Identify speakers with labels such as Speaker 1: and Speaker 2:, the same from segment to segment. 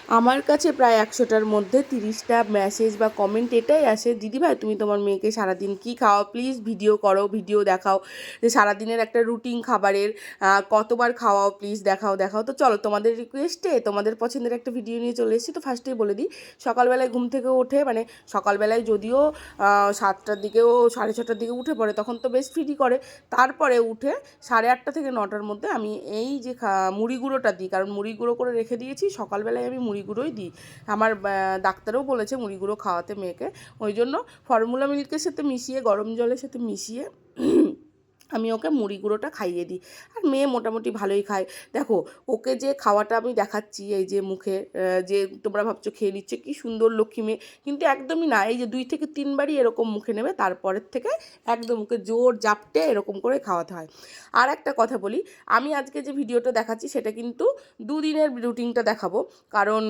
Speaker 1: আমার কাছে প্রায় 100টার মধ্যে 30টা মেসেজ বা কমেন্ট এটাই আসে, দিদিভাই তুমি তোমার মেয়েকে সারাদিন কী খাওয়াও, প্লিজ ভিডিও করো, ভিডিও দেখাও, যে সারাদিনের একটা রুটিন খাবারের কতবার খাওয়াও, প্লিজ দেখাও দেখাও। তো চলো তোমাদের রিকোয়েস্টে তোমাদের পছন্দের একটা ভিডিও নিয়ে চলে এসেছি। তো ফার্স্টেই বলে দিই, সকালবেলায় ঘুম থেকে ওঠে, মানে সকালবেলায় যদিও 7টার দিকেও 6:30টার দিকে উঠে পড়ে, তখন তো বেশ ফিডি করে। তারপরে উঠে 8:30 থেকে 9টার মধ্যে আমি এই যে মুড়ি গুঁড়োটা দিই, কারণ মুড়ি গুঁড়ো করে রেখে দিয়েছি, সকালবেলায় আমি মুড়ি গুঁড়োই দিই। আমার ডাক্তারও বলেছে মুড়ি গুঁড়ো খাওয়াতে মেয়েকে, ওই জন্য ফর্মুলা মিল্কের সাথে মিশিয়ে, গরম জলের সাথে মিশিয়ে আমি ওকে মুড়ি গুঁড়োটা খাইয়ে দিই। আর মেয়ে মোটামুটি ভালোই খায়। দেখো ওকে যে খাওয়াটা আমি দেখাচ্ছি এই যে মুখে, যে তোমরা ভাবছো খেয়ে নিচ্ছে কী সুন্দর লক্ষ্মী মেয়ে, কিন্তু একদমই না। এই যে 2 থেকে 3 বারই এরকম মুখে নেবে, তারপরের থেকে একদম ওকে জোর জাপটে এরকম করে খাওয়াতে হয়। আর একটা কথা বলি, আমি আজকে যে ভিডিওটা দেখাচ্ছি সেটা কিন্তু 2 দিনের রুটিনটা দেখাবো, কারণ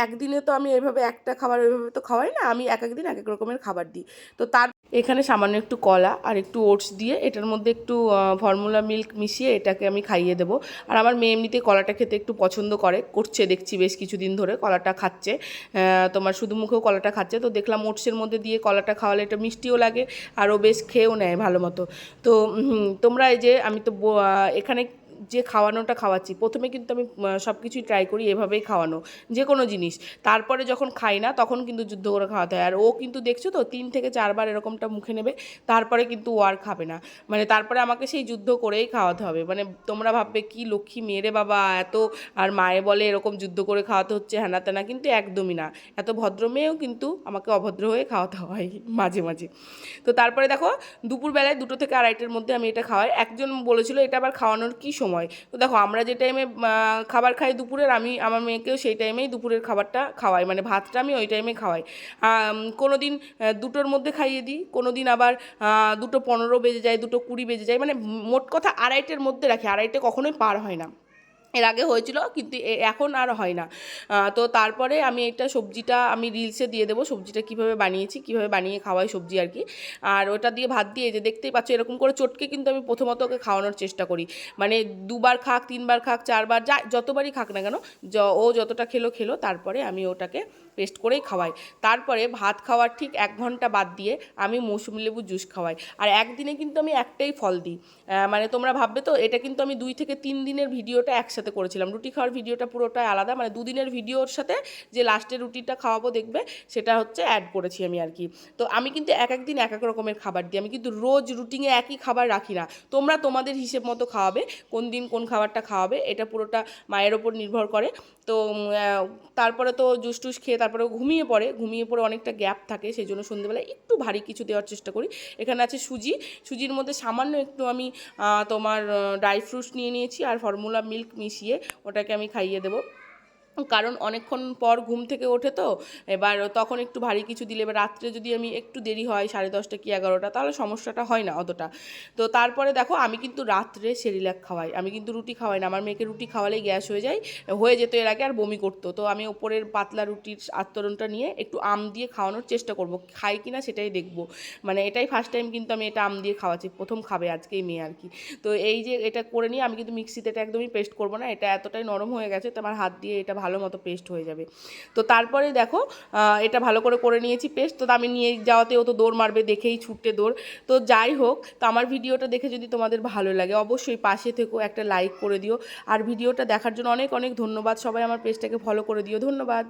Speaker 1: একদিনে তো আমি এভাবে একটা খাবার ওইভাবে তো খাওয়াই না, আমি এক দিন এক এক রকমের খাবার দিই। তো তার এখানে সামান্য একটু কলা আর একটু ওটস দিয়ে এটার মধ্যে একটু ফর্মুলা মিল্ক মিশিয়ে এটাকে আমি খাইয়ে দেবো। আর আমার মেয়ে এমনিতে কলাটা খেতে একটু পছন্দ করছে, দেখছি বেশ কিছুদিন ধরে কলাটা খাচ্ছে, তোমার শুধু মুখেও কলাটা খাচ্ছে। তো দেখলাম ওটসের মধ্যে দিয়ে কলাটা খাওয়ালে এটা মিষ্টিও লাগে আর ও বেশ খেয়েও নেয় ভালো মতো। তো তোমরা এই যে আমি তো এখানে যে খাওয়ানোটা খাওয়াচ্ছি, প্রথমে কিন্তু আমি সব কিছুই ট্রাই করি এভাবেই খাওয়ানো, যে কোনো জিনিস। তারপরে যখন খাই না তখন কিন্তু যুদ্ধ করে খাওয়াতে হয়। আর ও কিন্তু দেখছো তো 3 থেকে 4 বার এরকমটা মুখে নেবে, তারপরে কিন্তু ও আর খাবে না, মানে তারপরে আমাকে সেই যুদ্ধ করেই খাওয়াতে হবে। মানে তোমরা ভাববে কি লক্ষ্মী মেয়েরে বাবা এত, আর মায়ে বলে এরকম যুদ্ধ করে খাওয়াতে হচ্ছে হ্যানা ত্যানা, কিন্তু একদমই না। এত ভদ্র মেয়েও কিন্তু আমাকে অভদ্র হয়ে খাওয়াতে হয় মাঝে মাঝে। তো তারপরে দেখো দুপুরবেলায় 2টো থেকে 2:30টার মধ্যে আমি এটা খাওয়াই। একজন বলেছিল এটা আবার খাওয়ানোর কী সময়, তো দেখো আমরা যে টাইমে খাবার খাই দুপুরের, আমি আমার মেয়েকেও সেই টাইমেই দুপুরের খাবারটা খাওয়াই, মানে ভাতটা আমি ওই টাইমে খাওয়াই। কোনো দিন 2টোর মধ্যে খাইয়ে দিই, কোনো দিন আবার 2:15 বেজে যায়, 2:20 বেজে যায়, মানে মোট কথা 2:30টার মধ্যে রাখি, 2:30 কখনোই পার হয় না। এর আগে হয়েছিল কিন্তু এখন আর হয় না। তো তারপরে আমি এটা সবজিটা আমি রিলসে দিয়ে দেবো, সবজিটা কীভাবে বানিয়েছি, কীভাবে বানিয়ে খাওয়াই সবজি আর কি। আর ওটা দিয়ে ভাত দিয়ে যে দেখতেই পাচ্ছ এরকম করে চটকে কিন্তু আমি প্রথমত ওকে খাওয়ানোর চেষ্টা করি, মানে 2বার খাক, 3বার খাক, 4বার, যতবারই খাক না কেন, ও যতটা খেলো তারপরে আমি ওটাকে পেস্ট করেই খাওয়াই। তারপরে ভাত খাওয়ার ঠিক 1 ঘন্টা বাদ দিয়ে আমি মৌসুমি লেবু জুস খাওয়াই। আর একদিনে কিন্তু আমি একটাই ফল দিই, মানে তোমরা ভাববে তো এটা কিন্তু আমি 2 থেকে 3 দিনের ভিডিওটা একসাথে করেছিলাম, রুটি খাওয়ার ভিডিওটা পুরোটাই আলাদা, মানে 2 দিনের ভিডিওর সাথে যে লাস্টের রুটিটা খাওয়াবো দেখবে সেটা হচ্ছে অ্যাড করেছি আমি আর কি। তো আমি কিন্তু এক এক দিন এক এক রকমের খাবার দিই, আমি কিন্তু রোজ রুটিনে একই খাবার রাখি না। তোমরা তোমাদের হিসেব মতো খাওয়াবে, কোন দিন কোন খাবারটা খাওয়াবে এটা পুরোটা মায়ের ওপর নির্ভর করে। তো তারপরে তো জুস টুস খেয়ে তারপরে ঘুমিয়ে পড়ে অনেকটা গ্যাপ থাকে, সেই জন্য সন্ধ্যেবেলায় একটু ভারী কিছু দেওয়ার চেষ্টা করি। এখানে আছে সুজির মধ্যে সামান্য একটু আমি তোমার ড্রাই ফ্রুটস নিয়ে নিয়েছি আর ফর্মুলা মিল্ক মিশিয়ে ওটাকে আমি খাইয়ে দেবো, কারণ অনেকক্ষণ পর ঘুম থেকে ওঠে তো, এবার তখন একটু ভারী কিছু দিলে, এবার রাত্রে যদি আমি একটু দেরি হয় 10:30 কি 11টা, তাহলে সমস্যাটা হয় না অতটা। তো তারপরে দেখো আমি কিন্তু রাত্রে সেরিল্যাক খাওয়াই, আমি কিন্তু রুটি খাওয়াই না, আমার মেয়েকে রুটি খাওয়ালেই গ্যাস হয়ে যেত এর আগে, আর বমি করতো। তো আমি ওপরের পাতলা রুটির আস্তরণটা নিয়ে একটু আম দিয়ে খাওয়ানোর চেষ্টা করব, খাই কি না সেটাই দেখব। মানে এটাই ফার্স্ট টাইম কিন্তু আমি এটা আম দিয়ে খাওয়াচ্ছি, প্রথম খাবে আজকেই মেয়ে আর কি। তো এই যে এটা করে নিয়ে আমি কিন্তু মিক্সিতে এটা একদমই পেস্ট করবো না, এটা এতটাই নরম হয়ে গেছে তো আমার হাত দিয়ে এটা ভালো মতো পেস্ট হয়ে যাবে। তো তারপরে দেখো এটা ভালো করে নিয়েছি পেস্ট, তো আমি নিয়ে যাওয়াতেও তো দৌড় মারবে, দেখেই ছুটতে দৌড়। তো যাই হোক, তো আমার ভিডিওটা দেখে যদি তোমাদের ভালো লাগে অবশ্যই পাশে থেকো, একটা লাইক করে দিও। আর ভিডিওটা দেখার জন্য অনেক অনেক ধন্যবাদ, সবাই আমার পেজটাকে ফলো করে দিও, ধন্যবাদ।